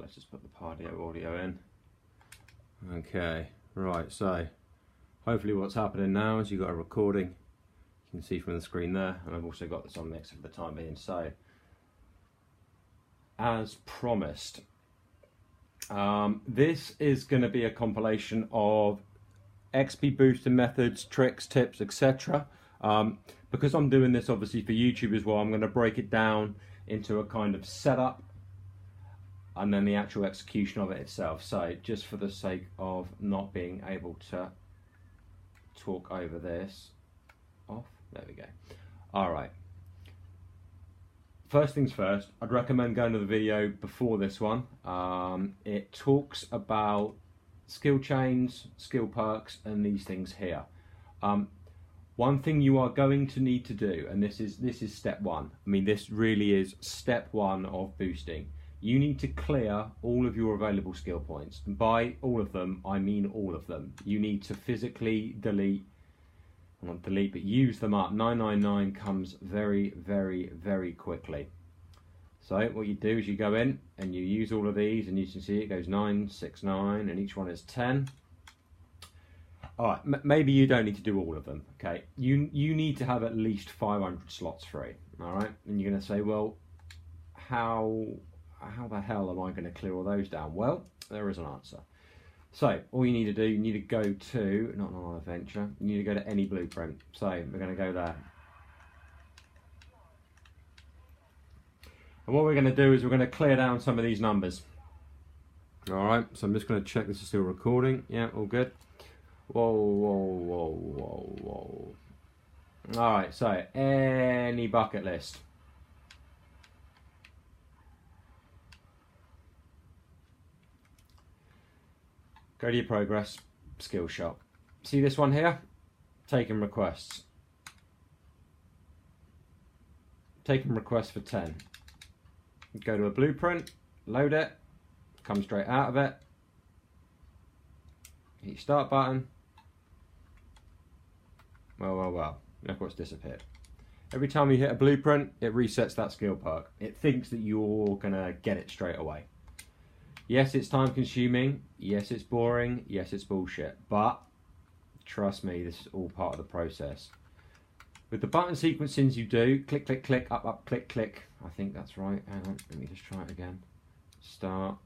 let's just put the patio audio in. Okay, right, so hopefully what's happening now is you've got a recording. You can see from the screen there, and I've also got this on mixer for the time being. So, as promised, this is going to be a compilation of XP boosting methods, tricks, tips, etc. Because I'm doing this obviously for YouTube as well, I'm going to break it down into a kind of setup and then the actual execution of it itself. So just for the sake of not being able to talk over this off, there we go. All right. First things first, I'd recommend going to the video before this one. It talks about skill chains, skill perks, and these things here. One thing you are going to need to do, and this is step one. I mean, this really is step one of boosting. You need to clear all of your available skill points. And by all of them, I mean all of them. You need to physically delete, not delete, but use them up. 999 comes very, very, very quickly. So what you do is you go in and you use all of these, and you can see it goes 9, 6, 9, and each one is 10. All right, maybe you don't need to do all of them, okay? You need to have at least 500 slots free, all right? And you're gonna say, well, how the hell am I gonna clear all those down? Well, there is an answer. So all you need to do, you need to go to, not on adventure, you need to go to any blueprint. So we're gonna go there. And what we're gonna do is we're gonna clear down some of these numbers. All right, so I'm just gonna check this is still recording. Yeah, all good. Whoa, whoa, whoa, whoa, whoa. All right, so any bucket list. Go to your progress, skill shop. See this one here? Taking requests. Taking requests for 10. Go to a blueprint, load it, come straight out of it. Hit your start button. Well, look what's disappeared. Every time you hit a blueprint, it resets that skill perk. It thinks that you're gonna get it straight away. Yes, it's time consuming. Yes, it's boring. Yes, it's bullshit. But trust me, this is all part of the process. With the button sequencings you do, click, click, click, up, up, click, click. I think that's right. Hang on, let me just try it again. Start.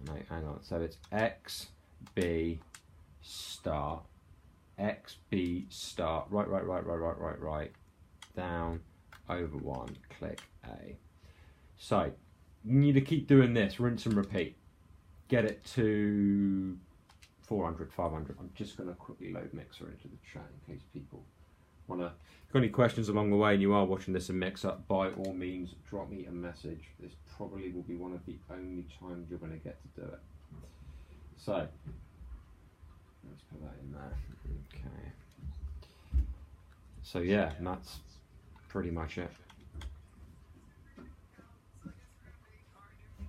No, hang on. So it's X, B, start. X, B, start. Right. Down, over 1, click A. So you need to keep doing this, rinse and repeat. Get it to 400, 500. I'm just going to quickly load Mixer into the chat in case people want to. If you've got any questions along the way and you are watching this in Mixer, by all means, drop me a message. This probably will be one of the only times you're going to get to do it. So, let's put that in there. Okay. So yeah, and that's pretty much it.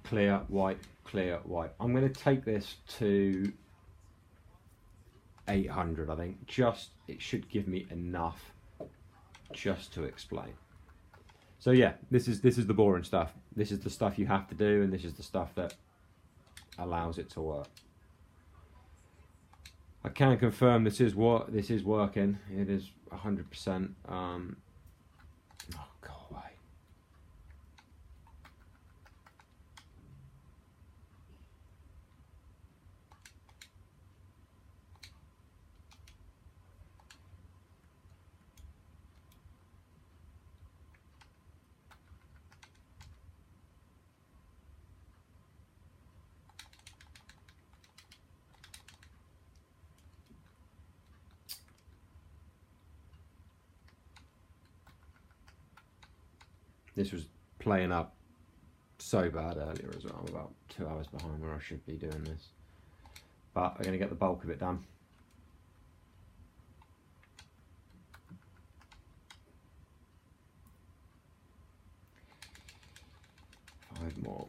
Clear, wipe, clear, wipe. I'm going to take this to 800, I think. Just, it should give me enough just to explain. So yeah, this is the boring stuff. This is the stuff you have to do, and this is the stuff that allows it to work. I can confirm this is working. It is 100%. Oh, go away. This was playing up so bad earlier as well. I'm about 2 hours behind where I should be doing this. But we're going to get the bulk of it done. Five more.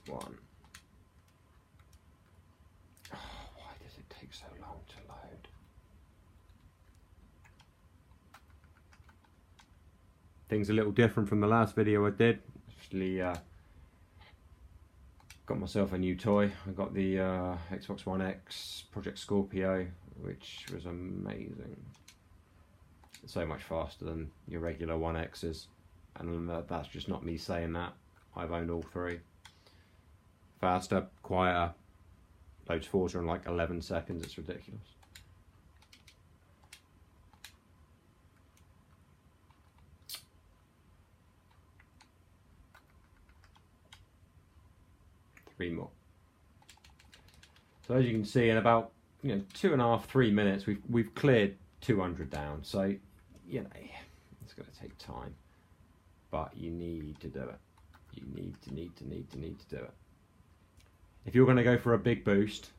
One. Oh, why does it take so long to load? Things a little different from the last video I did. Actually, got myself a new toy. I got the Xbox One X Project Scorpio, which was amazing. So much faster than your regular One X's, and that's just not me saying that. I've owned all three. Faster, quieter, loads Forza in like 11 seconds. It's ridiculous. Three more. So as you can see, in about 2.5, 3 minutes, we've cleared 200 down. So it's going to take time, but you need to do it. You need to do it. If you're going to go for a big boost,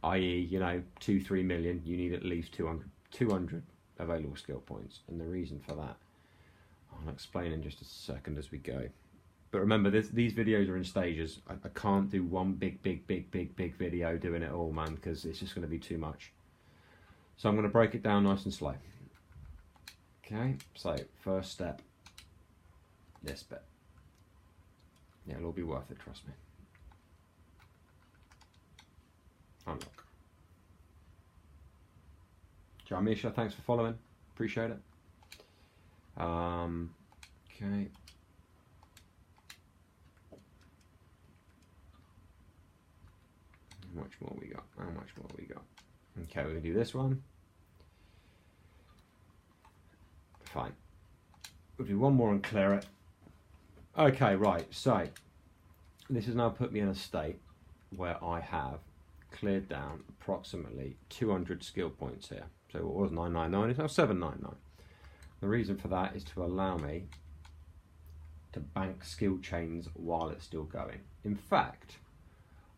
i.e., 2-3 million, you need at least 200 available skill points. And the reason for that, I'll explain in just a second as we go. But remember, these videos are in stages. I can't do one big video doing it all, man, because it's just going to be too much. So I'm going to break it down nice and slow. Okay, so first step, this bit. Yeah, it'll all be worth it, trust me. Unlock. Jamisha, thanks for following. Appreciate it. Okay. How much more we got? How much more we got? Okay, we're going to do this one. Fine. We'll do one more and clear it. Okay, right, so this has now put me in a state where I have cleared down approximately 200 skill points here. So it was 999, it's now 799. The reason for that is to allow me to bank skill chains while it's still going. In fact,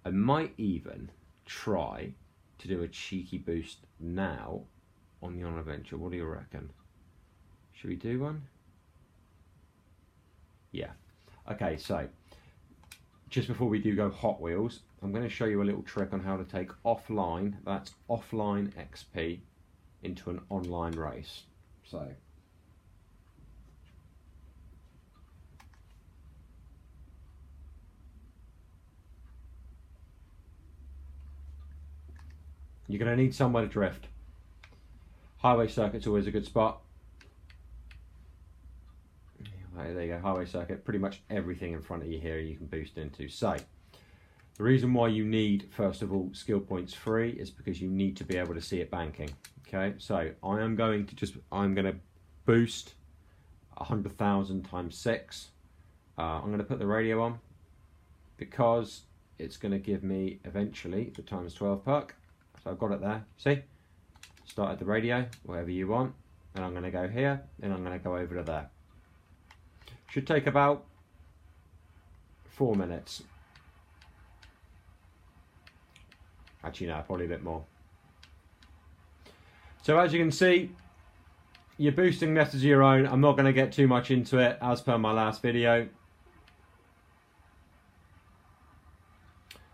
I might even try to do a cheeky boost now on the on-adventure. What do you reckon? Should we do one? Yeah. Okay, so just before we do go Hot Wheels, I'm going to show you a little trick on how to take offline, that's offline XP, into an online race. So you're going to need somewhere to drift. Highway circuit's always a good spot. There you go, highway circuit. Pretty much everything in front of you here you can boost into. So the reason why you need, first of all, skill points free is because you need to be able to see it banking. Okay, so I'm going to boost 100,000 times 6. I'm going to put the radio on because it's going to give me eventually the times 12 perk. So I've got it there. See? Started the radio, wherever you want, and I'm going to go here, and I'm going to go over to there. Should take about 4 minutes. Actually, no, probably a bit more. So as you can see, you're boosting this as your own. I'm not going to get too much into it as per my last video.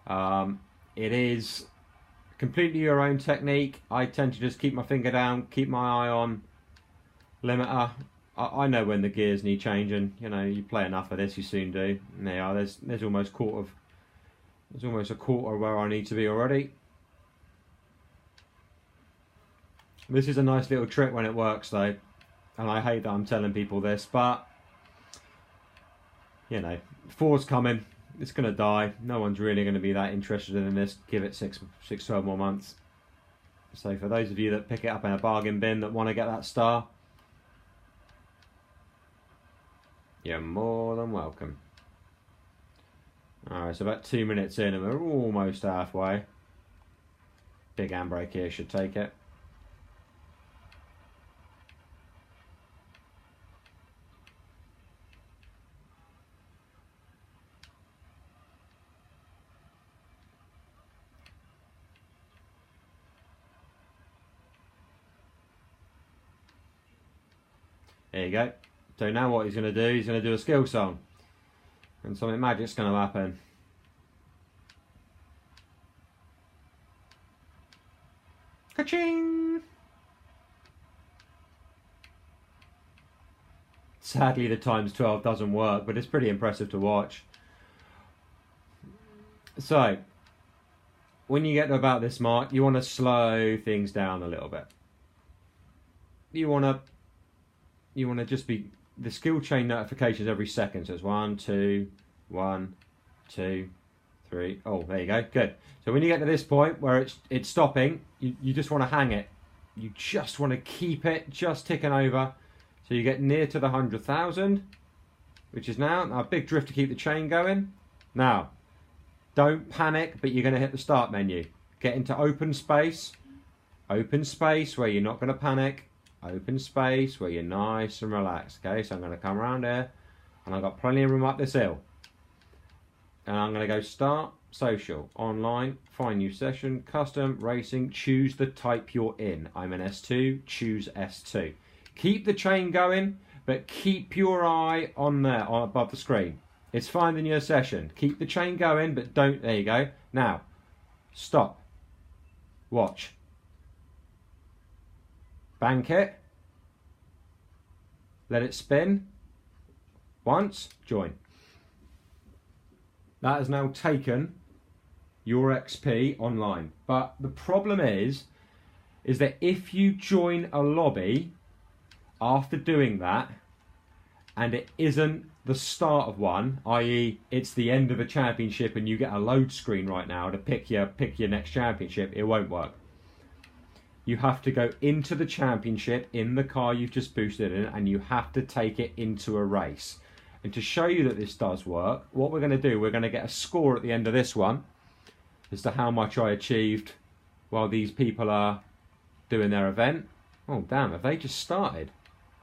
It is completely your own technique. I tend to just keep my finger down, keep my eye on limiter. I know when the gears need changing. You play enough of this, you soon do. And there you are. There's almost a quarter where I need to be already. This is a nice little trick when it works, though, and I hate that I'm telling people this, but 4's coming. It's going to die. No one's really going to be that interested in this. Give it 12 more months. So for those of you that pick it up in a bargain bin that want to get that star, you're more than welcome. Alright, so about 2 minutes in and we're almost halfway. Big handbrake here should take it. There you go. So now what he's going to do, he's going to do a skill song. And something magic's going to happen. Ka-ching! Sadly the times 12 doesn't work, but it's pretty impressive to watch. So, when you get to about this mark, you want to slow things down a little bit. You want to just be, the skill chain notifications every second. So it's 1, 2, 1, 2, 3. Oh, there you go. Good. So when you get to this point where it's stopping, you just want to hang it. You just want to keep it just ticking over. So you get near to the 100,000, which is now a big drift to keep the chain going. Now, don't panic, but you're going to hit the start menu. Get into open space where you're not going to panic, open space where you're nice and relaxed. Okay, so I'm going to come around here, and I've got plenty of room up this hill. And I'm going to go start, social, online, find new session, custom, racing, choose the type you're in. I'm an S2, choose S2. Keep the chain going, but keep your eye on there, above the screen. It's finding your session. Keep the chain going, but don't, there you go. Now, stop. Watch. Bank it. Let it spin. Once, join. That has now taken your XP online. But the problem is that if you join a lobby after doing that, and it isn't the start of one, i.e. it's the end of a championship and you get a load screen right now to pick your next championship, it won't work. You have to go into the championship in the car you've just boosted in, and you have to take it into a race. And to show you that this does work, what we're going to do, we're going to get a score at the end of this one as to how much I achieved while these people are doing their event. Oh damn, have they just started?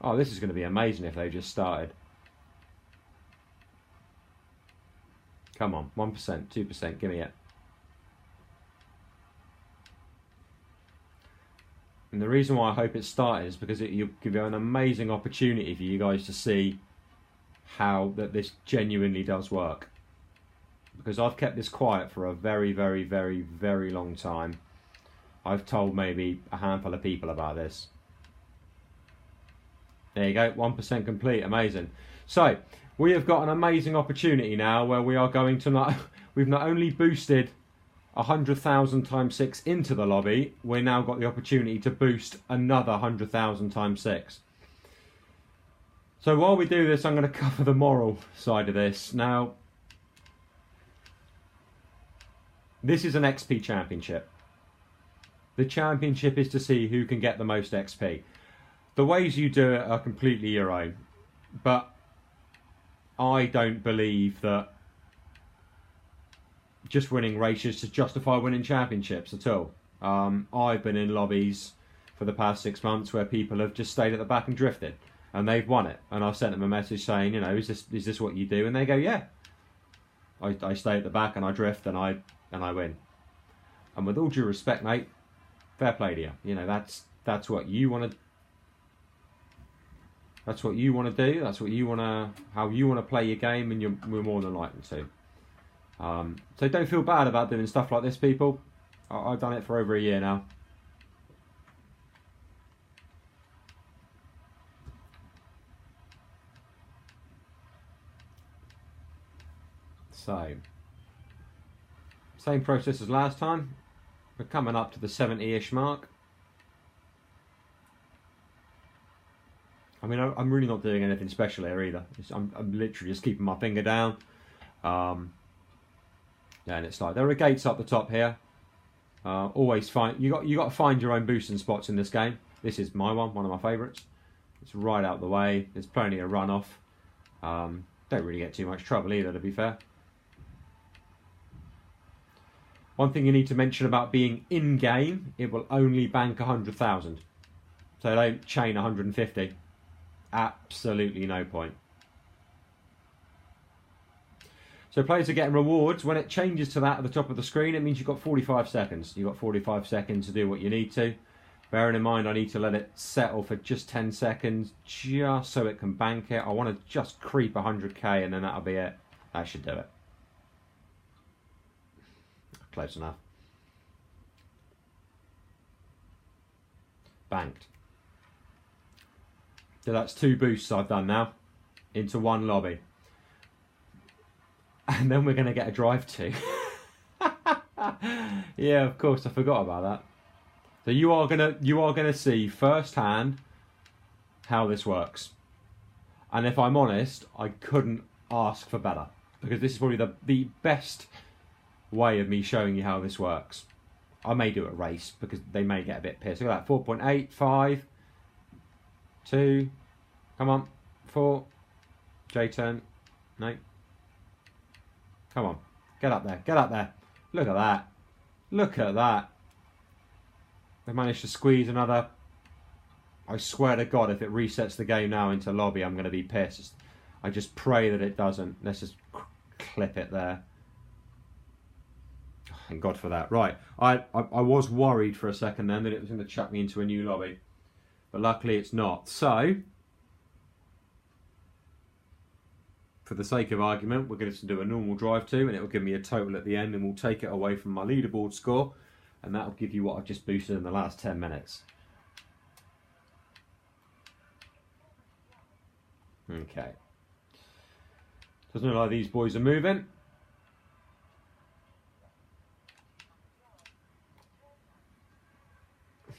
Oh, this is going to be amazing if they just started. Come on, 1%, 2%, give me it. And the reason why I hope it started is because it'll give you an amazing opportunity for you guys to see how that this genuinely does work. Because I've kept this quiet for a very, very, very, very long time. I've told maybe a handful of people about this. There you go, 1% complete, amazing. So, we have got an amazing opportunity now where we are going to we've not only boosted 100,000 times 6 into the lobby, we've now got the opportunity to boost another 100,000 times 6. So while we do this, I'm going to cover the moral side of this. Now, this is an XP championship. The championship is to see who can get the most XP. The ways you do it are completely your own, but I don't believe that just winning races to justify winning championships at all. I've been in lobbies for the past 6 months where people have just stayed at the back and drifted, and they've won it. And I've sent them a message saying, you know, is this what you do? And they go, yeah. I stay at the back and I drift and I win. And with all due respect, mate, fair play to you. You know, that's what you want to. That's what you want to do. That's what you want to, how you want to play your game, and we're more than likely to. So don't feel bad about doing stuff like this, people. I've done it for over a year now. So, same process as last time. We're coming up to the 70-ish mark. I mean, I'm really not doing anything special here either. I'm literally just keeping my finger down. And it's like there are gates up the top here. Always find you got to find your own boosting spots in this game. This is my one of my favourites. It's right out the way. There's plenty of runoff. Don't really get too much trouble either, to be fair. One thing you need to mention about being in game, it will only bank 100,000. So don't chain 150. Absolutely no point. So players are getting rewards. When it changes to that at the top of the screen, it means you've got 45 seconds. You've got 45 seconds to do what you need to. Bearing in mind, I need to let it settle for just 10 seconds, just so it can bank it. I want to just creep 100k and then that'll be it. That should do it. Close enough. Banked. So that's 2 boosts I've done now into one lobby. And then we're going to get a drive to. Yeah, of course, I forgot about that. So you are gonna see firsthand how this works. And if I'm honest, I couldn't ask for better, because this is probably the best way of me showing you how this works. I may do a race because they may get a bit pissed. Look at that, 4.8, 5, 2, come on, 4, J turn, no, come on, get up there, get up there. Look at that, look at that. They managed to squeeze another. I swear to God, if it resets the game now into lobby, I'm going to be pissed. I just pray that it doesn't. Let's just clip it there. Thank God for that. Right, I was worried for a second then that it was going to chuck me into a new lobby, but luckily it's not. So, for the sake of argument, we're going to do a normal drive to, and it will give me a total at the end, and we'll take it away from my leaderboard score, and that will give you what I've just boosted in the last 10 minutes. Okay. Doesn't look like these boys are moving.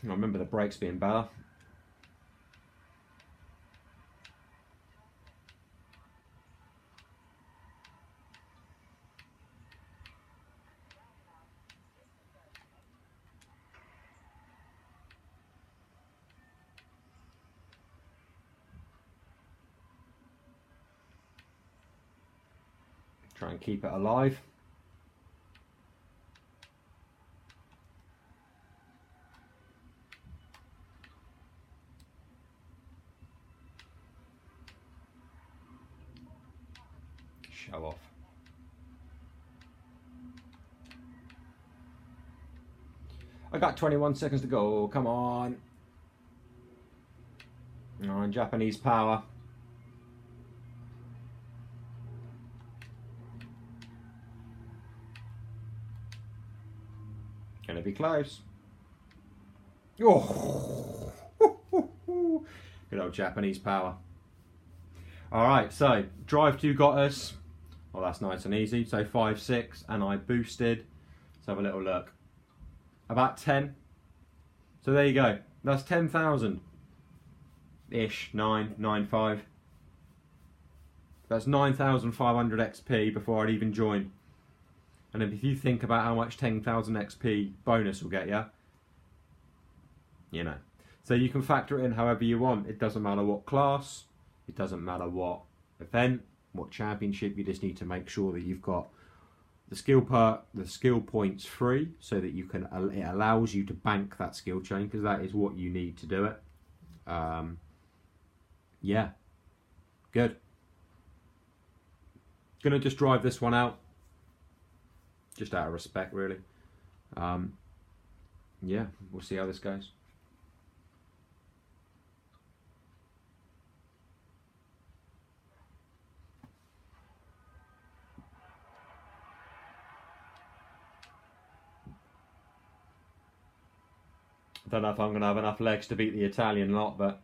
I remember the brakes being better. Try and keep it alive. Show off. I got 21 seconds to go. Come on. Oh, Japanese power. Gonna be close. Oh, good old Japanese power. Alright, so drive 2 got us. Well, that's nice and easy. So 5, 6, and I boosted. Let's have a little look. About 10. So there you go. That's 10,000 ish. 995. That's 9,500 XP before I'd even join. And if you think about how much 10,000 XP bonus will get you, you know. So you can factor it in however you want. It doesn't matter what class. It doesn't matter what event, what championship. You just need to make sure that you've got the skill points free, so that you can. It allows you to bank that skill chain, because that is what you need to do it. Yeah, good. Gonna just drive this one out, just out of respect, really. Yeah, we'll see how this goes. I don't know if I'm going to have enough legs to beat the Italian lot, but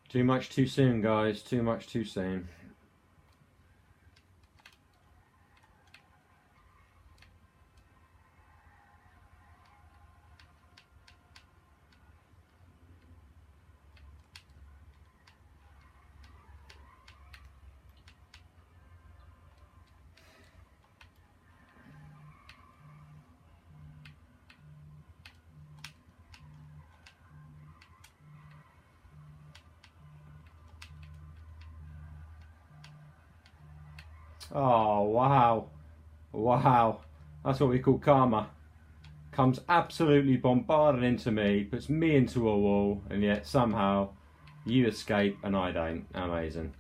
too much too soon, guys. Too much too soon. Oh, wow. Wow. That's what we call karma. Comes absolutely bombarded into me, puts me into a wall, and yet somehow you escape and I don't. Amazing.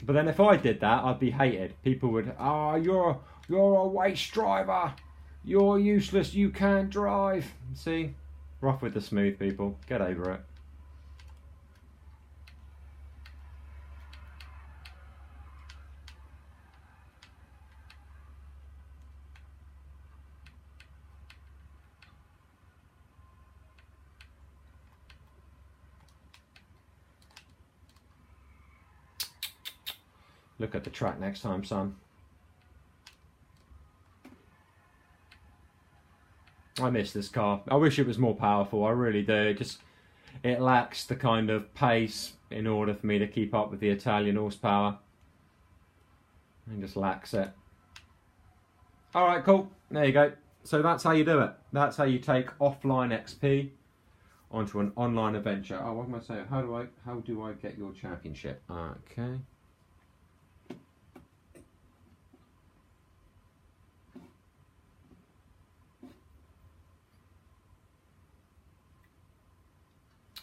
But then if I did that, I'd be hated. People would, you're a waste driver. You're useless, you can't drive. See? Rough with the smooth, people. Get over it. Look at the track next time, son. I miss this car. I wish it was more powerful, I really do. It lacks the kind of pace in order for me to keep up with the Italian horsepower. It just lacks it. Alright, cool. There you go. So that's how you do it. That's how you take offline XP onto an online adventure. Oh, what am I saying? How do I get your championship? Okay.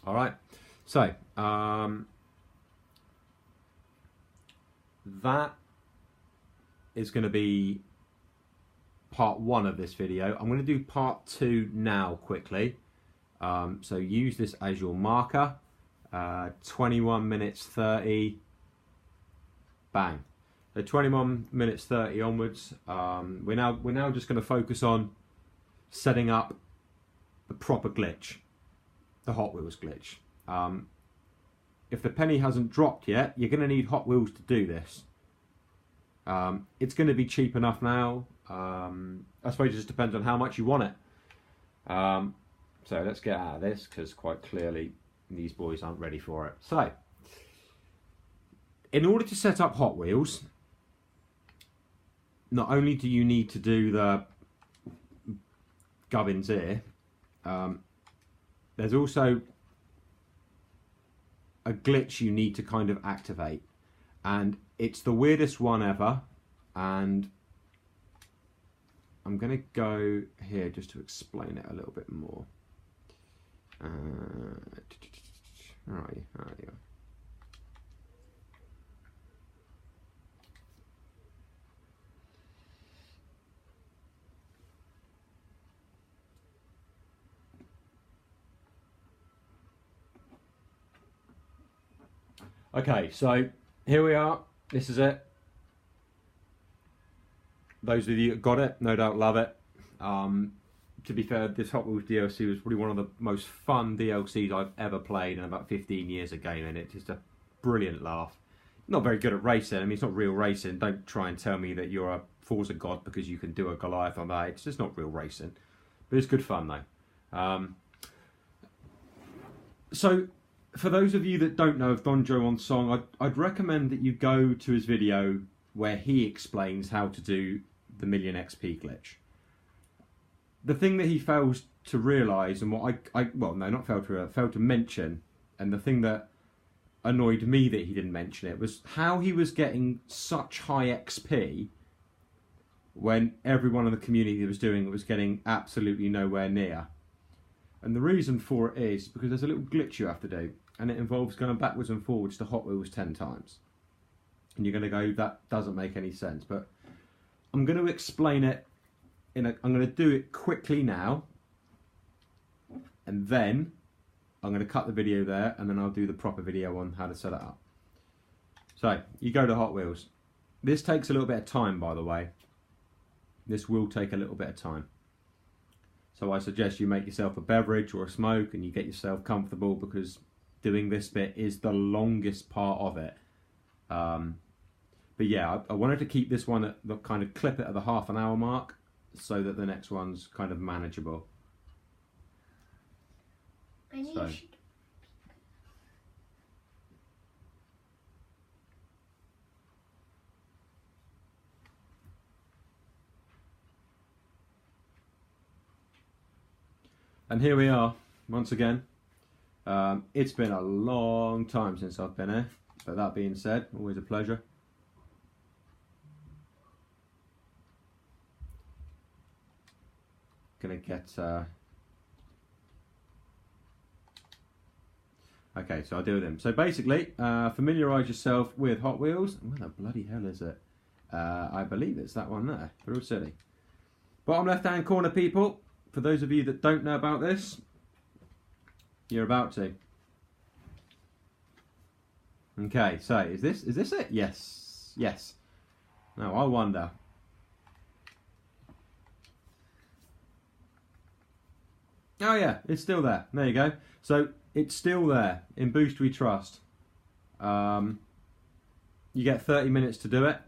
All right, so that is going to be part 1 of this video. I'm going to do part 2 now quickly. So use this as your marker. 21 minutes 30. Bang. So 21 minutes 30 onwards. We're now just going to focus on setting up the proper glitch. The Hot Wheels glitch. If the penny hasn't dropped yet, you're going to need Hot Wheels to do this. It's going to be cheap enough now. I suppose it just depends on how much you want it. So let's get out of this, because quite clearly these boys aren't ready for it. So, in order to set up Hot Wheels, not only do you need to do the gubbins here, there's also a glitch you need to kind of activate, and it's the weirdest one ever, and I'm going to go here just to explain it a little bit more. Where are you? There you go. Okay, so here we are. This is it. Those of you that got it, no doubt love it. To be fair, this Hot Wheels DLC was probably one of the most fun DLCs I've ever played in about 15 years of gaming. It's just a brilliant laugh. Not very good at racing. I mean, it's not real racing. Don't try and tell me that you're a Forza god because you can do a Goliath on that. It's just not real racing. But it's good fun, though. So, for those of you that don't know of Don Joe on Song, I'd recommend that you go to his video where he explains how to do the Million XP glitch. The thing that he fails to realise, and what well, no, not failed to mention, and the thing that annoyed me that he didn't mention it, was how he was getting such high XP when everyone in the community that was doing it was getting absolutely nowhere near. And the reason for it is because there's a little glitch you have to do, and it involves going backwards and forwards to Hot Wheels 10 times. And you're going to go, that doesn't make any sense. But I'm going to explain it. I'm going to do it quickly now, and then I'm going to cut the video there, and then I'll do the proper video on how to set it up. So, you go to Hot Wheels. This takes a little bit of time, by the way. This will take a little bit of time. So I suggest you make yourself a beverage or a smoke, and you get yourself comfortable, because doing this bit is the longest part of it. But yeah, I wanted to keep this one at the kind of clip it at the half-an-hour mark, so that the next one's kind of manageable. So. And here we are, once again. It's been a long time since I've been here, but that being said, always a pleasure. Gonna get okay, so I'll deal with them. So basically, familiarise yourself with Hot Wheels. Where the bloody hell is it? I believe it's that one there. Real silly. Bottom left hand corner, people. For those of you that don't know about this, you're about to. Okay, so is this it? Yes. Yes. Now I wonder. Oh yeah, it's still there. There you go. So it's still there. In Boost we trust. You get 30 minutes to do it.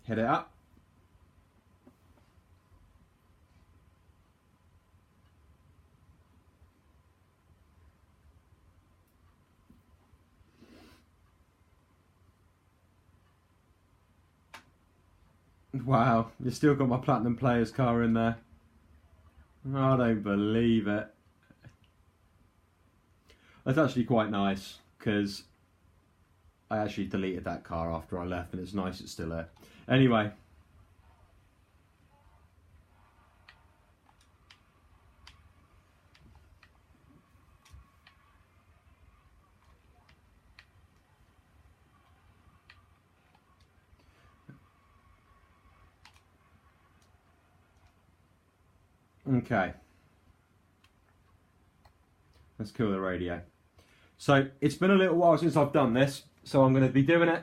Hit it up. Wow, you still got my Platinum Players car in there. I don't believe it. That's actually quite nice, because I actually deleted that car after I left, and it's nice it's still there. Anyway. Okay. Let's kill the radio. So it's been a little while since I've done this, so I'm going to be doing it.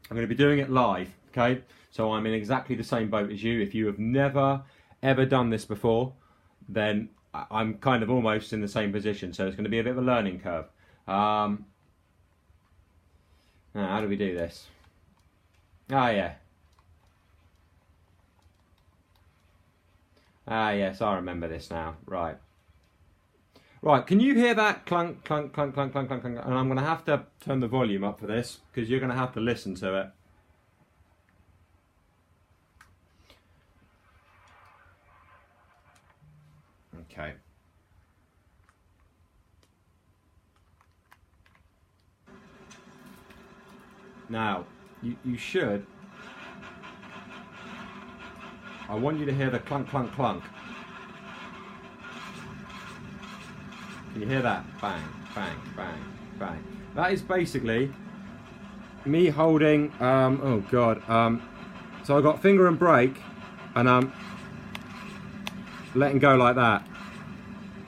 I'm going to be doing it live, okay? So I'm in exactly the same boat as you. If you have never ever done this before, then I'm kind of almost in the same position. So it's going to be a bit of a learning curve. Now, how do we do this? Ah, yeah. Ah, yes, I remember this now. Right. Right, can you hear that clunk, clunk, clunk, clunk, clunk, clunk, clunk? And I'm going to have to turn the volume up for this, because you're going to have to listen to it. Okay. Now, you should... I want you to hear the clunk, clunk, clunk. Can you hear that? Bang, bang, bang, bang. That is basically me holding, oh God. So I got finger and brake, and I'm letting go like that.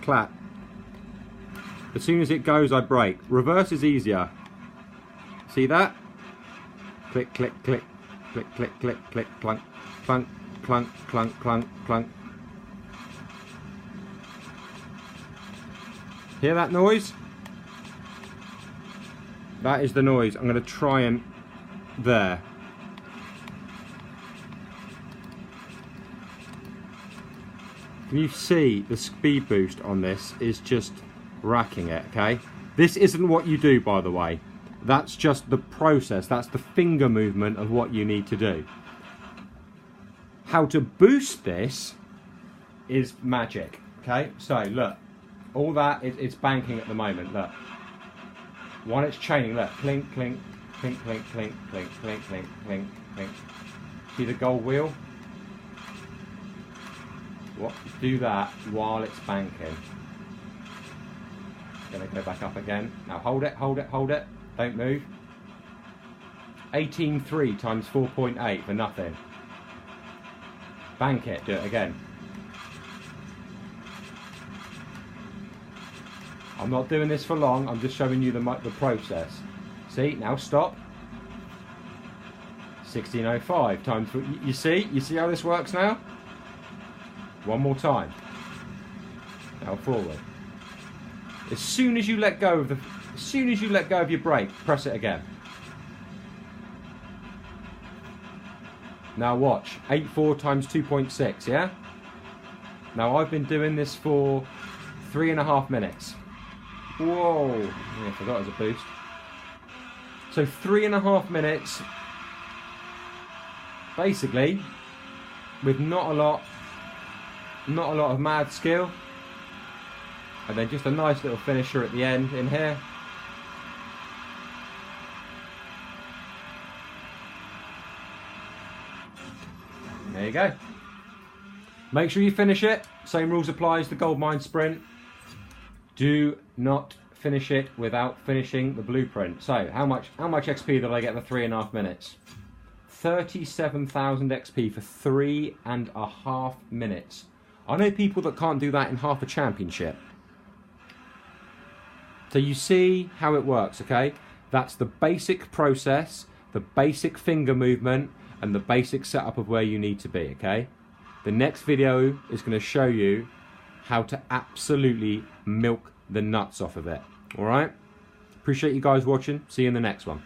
Clap. As soon as it goes, I brake. Reverse is easier. See that? Click, click, click, click, click, click, click, clunk, clunk, clunk, clunk, clunk, clunk. Hear that noise? That is the noise. I'm going to try and... There. Can you see the speed boost on this is just racking it, okay? This isn't what you do, by the way. That's just the process. That's the finger movement of what you need to do. How to boost this is magic, okay? So, look. All that, it's banking at the moment, look. One, it's chaining, look. Clink, clink, clink, clink, clink, clink, clink, clink, clink, clink. See the gold wheel? What? Do that while it's banking. Gonna go back up again. Now hold it, hold it, hold it. Don't move. 18.3 times 4.8 for nothing. Bank it, do it again. I'm not doing this for long, I'm just showing you the process. See, now stop. 16.05 times, you see how this works now? One more time. Now forward. As soon as you let go of your brake, press it again. Now watch, 8.4 times 2.6, yeah? Now I've been doing this for 3.5 minutes. Whoa, yeah, I forgot it was a boost. So 3.5 minutes, basically, with not a lot of mad skill, and then just a nice little finisher at the end in here. There you go. Make sure you finish it. Same rules apply as the Gold Mine Sprint. Do not finish it without finishing the blueprint. So, how much XP did I get for 3.5 minutes? 37,000 XP for 3.5 minutes. I know people that can't do that in half a championship. So you see how it works, okay? That's the basic process, the basic finger movement, and the basic setup of where you need to be, okay? The next video is going to show you how to absolutely milk the nuts off of it, alright? Appreciate you guys watching. See you in the next one.